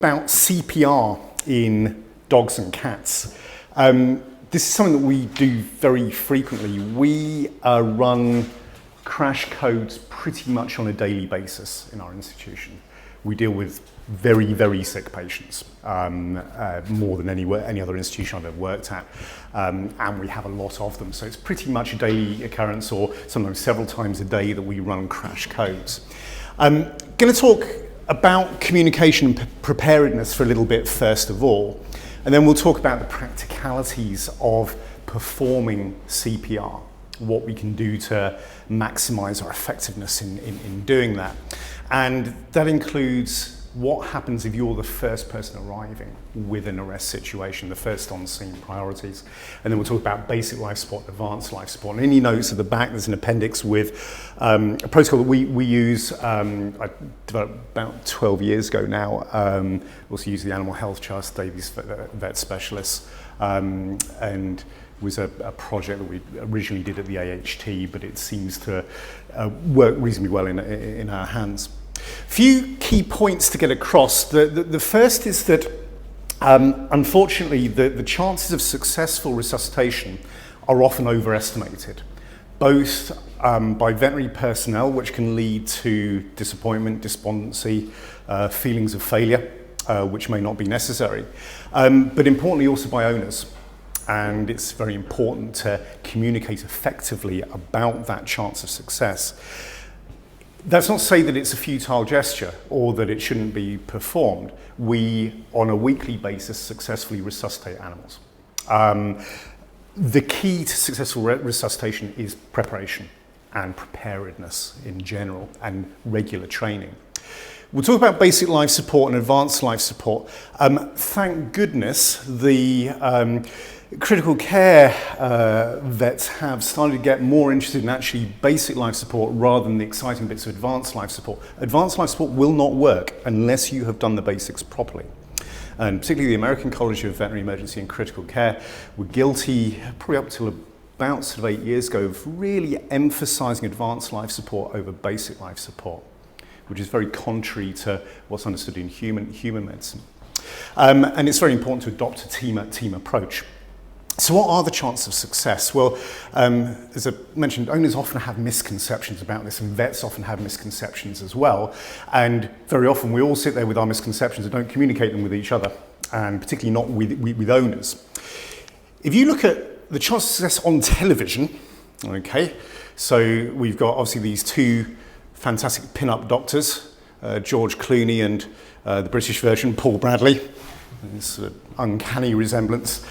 about CPR in dogs and cats. This is something that we do very frequently. We run crash codes pretty much on a daily basis in our institution. We deal with very, very sick patients, more than any other institution I've ever worked at, and we have a lot of them. So it's pretty much a daily occurrence, or sometimes several times a day, that we run crash codes. I'm going to talk about communication and preparedness for a little bit first of all, and then we'll talk about the practicalities of performing CPR, what we can do to maximize our effectiveness in doing that. And that includes what happens if you're the first person arriving with an arrest situation, the first on-scene priorities. And then we'll talk about basic life support, advanced life support. And in your notes at the back, there's an appendix with a protocol that we use, I developed about 12 years ago now. Also use the Animal Health Trust, Davies vet specialists, and was a project that we originally did at the AHT, but it seems to work reasonably well in our hands. Few key points to get across. The first is that unfortunately the chances of successful resuscitation are often overestimated, both by veterinary personnel, which can lead to disappointment, despondency, feelings of failure, which may not be necessary, but importantly also by owners. And it's very important to communicate effectively about that chance of success. That's not to say that it's a futile gesture or that it shouldn't be performed. We, on a weekly basis, successfully resuscitate animals. The key to successful resuscitation is preparation and preparedness in general, and regular training. We'll talk about basic life support and advanced life support. Thank goodness the critical care vets have started to get more interested in actually basic life support rather than the exciting bits of advanced life support. Advanced life support will not work unless you have done the basics properly. And particularly the American College of Veterinary Emergency and Critical Care were guilty, probably up till about sort of 8 years ago, of really emphasizing advanced life support over basic life support, which is very contrary to what's understood in human medicine. And it's very important to adopt a team approach. So what are the chances of success? Well, as I mentioned, owners often have misconceptions about this, and vets often have misconceptions as well. And very often we all sit there with our misconceptions and don't communicate them with each other, and particularly not with owners. If you look at the chance of success on television, okay, so we've got obviously these two fantastic pin-up doctors, George Clooney and the British version, Paul Bradley. This uncanny resemblance.